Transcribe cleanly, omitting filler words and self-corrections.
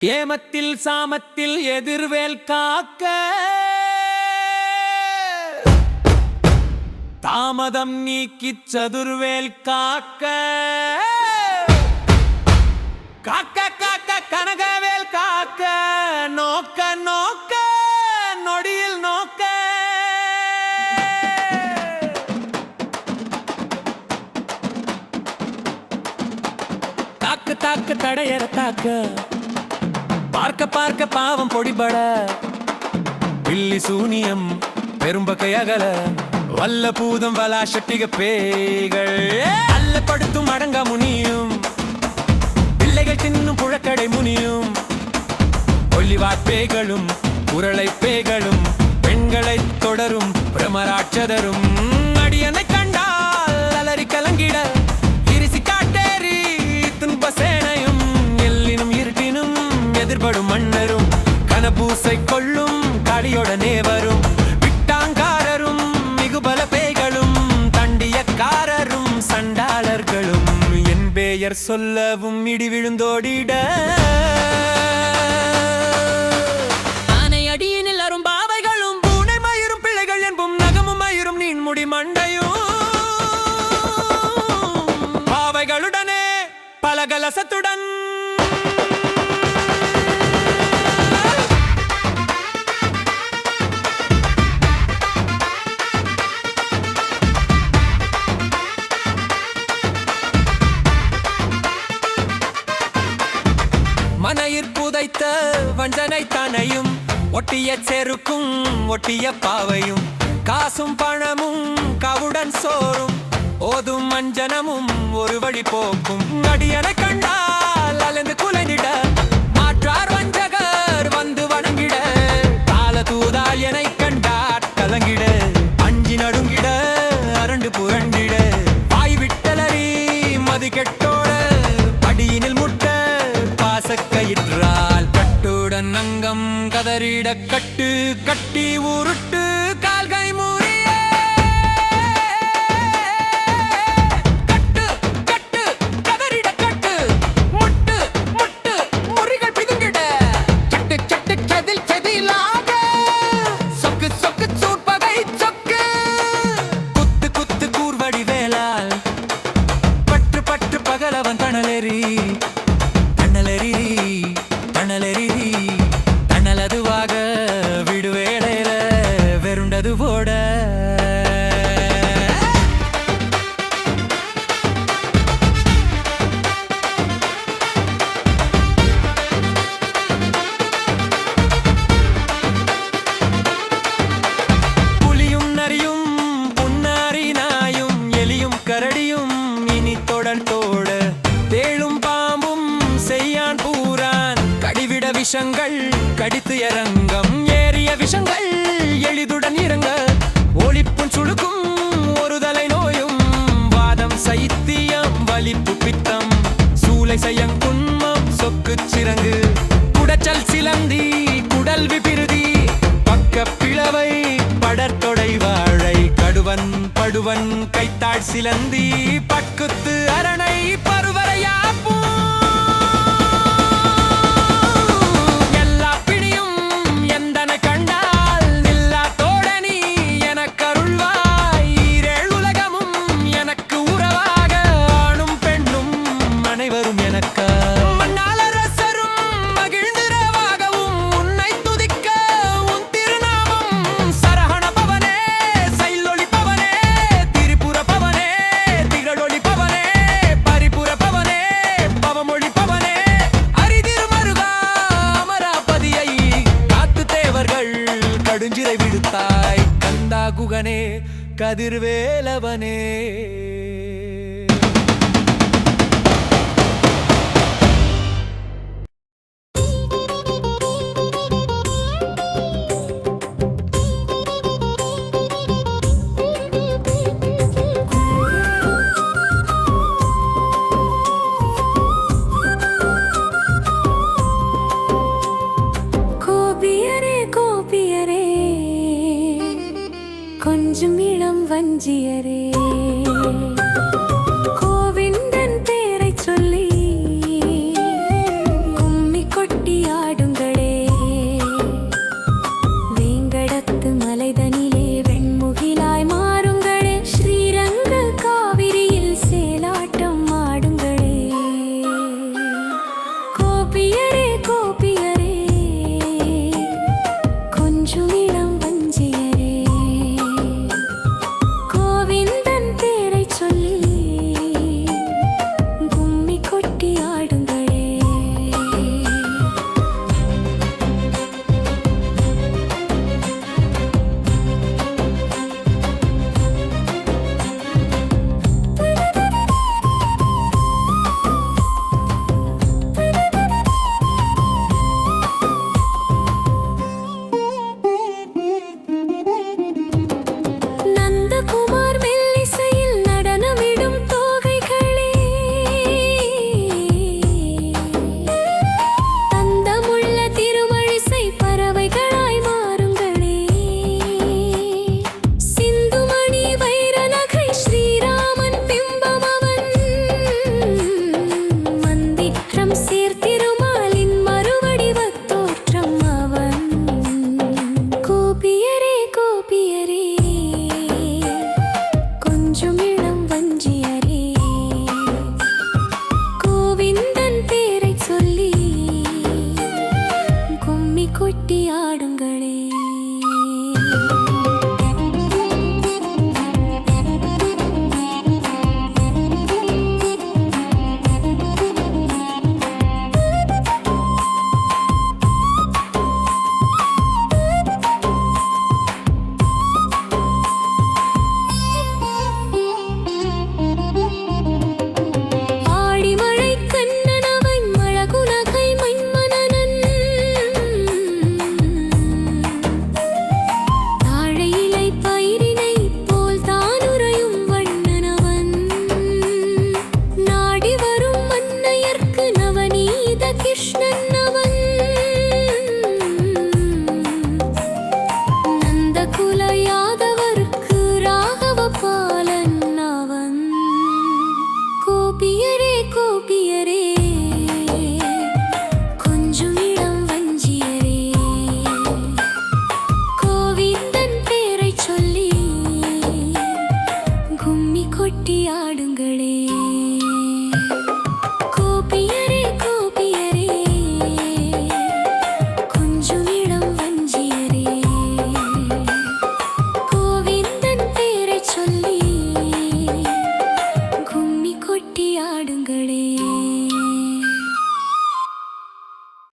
ஏமத்தில் சாமத்தில் எதிர்வேல் காக்க தாமதம் நீக்கிச் சதுர்வேல் காக்க காக்க காக்க கனகவேல் காக்க நோக்க நோக்க நொடியில் நோக்க தாக்கு தாக்கு தடையற தாக்க பார்க்க பார்க்க பாவம் பொடிபட பில்லி சூனியம் பெரும்பகை அகல வல்ல பூதம் வலா சட்டிக பேய்கள் அல்லப்படுத்தும் அடங்க முனியும் பிள்ளைகள் தின்னும் புழக்கடை முனியும் ஒல்லிவாட்பேய்களும் உரளை பேய்களும் பெண்களை தொடரும் பிரமராட்சதரும் அடியனை கண்டால் அலறி கலங்கிட இரிசி காட்டேறி துன்ப சேனையும் எல்லினும் இருட்டினும் எதிர்படும் மன்னரும் கனபூசை கொள்ளும் காளியோடனே வரும் விட்டாங்காரரும் மிகுபல பேய்களும் தண்டியக்காரரும் சண்டாளர்களும் என் பெயர் சொல்லவும் இடி விழுந்தோடிட ஆனை அடியினில் அரும் பாவைகளும் பூனை மயிரும் பிள்ளைகள் என்பும் நகமும் மயிரும் நீன்முடி மண்டையும் பாவைகளுடனே பலகலசத்துடன் மனையிற் புதைத்த வஞ்சனை தனையும் ஒட்டிய செருக்கும் ஒட்டிய பாவையும் காசும் பணமும் கவுடன் சோறும் ஓதும் மஞ்சனமும் ஒரு வழி போக்கும் அடியனை கண்டால் அலைந்து குலைந்திட மாற்றார் வஞ்சகர் வந்து வணங்கிட கால தூதால் எனை கண்டாற் கலங்கிட அஞ்சி நடுங்கிட அரண்டு புரண்டிட வாய் விட்டலறி மது கெட்டோட படியினில் முட்ட பாசக்கயிற்றால் கட்டுடன் அங்கம் கதறிட கட்டு கட்டி உருட்டு கால்கை முறிய கட்டு கட்டு கதறிட கட்டு முட்டு முட்டு முறிகள் பிதுங்கிட சட்டு சட்டு செதில் செதிலாக சொக்கு சொக்கு சூட்பகை சொக்கு குத்து குத்து கூர்வடி வேலால் பற்று பற்று பகலவன் தணலெறி தணலதுவாக விடுவேளையில வெருண்டது போட புலியும் நரியும் புன்னாரி நாயும் எலியும் கரடியும் இனி தொடர் தோட தேளும் பாம்பும் செய்யான் பூரான் கடிவிட விஷங்கள் கடித்து இறங்கம் ஏறிய விஷங்கள் எளிதுடன் இறங்க ஒளிப்பும் சுழுக்கும் ஒரு தலை நோயும் வாதம் சைத்தியம் வலிப்பு பித்தம் சூளை செய்யங்குன்மம் சொக்கு சிறங்கு குடச்சல் சிலந்தி குடல் விபிருதி பக்க பிளவை படர்தொடை வாழை கடுவன் படுவன் கைத்தாழ் சிலந்தி பக்குத்து அரணை பருவரையாப்பு கடுஞ்சிரை விடுத்தாய் கந்தா குகனே கதிர்வேலவனே கொஞ்சம் இளம் வஞ்சியரே கோவிந்தன் பேரை சொல்லி கும்மி கொட்டியா கொட்டி ஆடுங்களே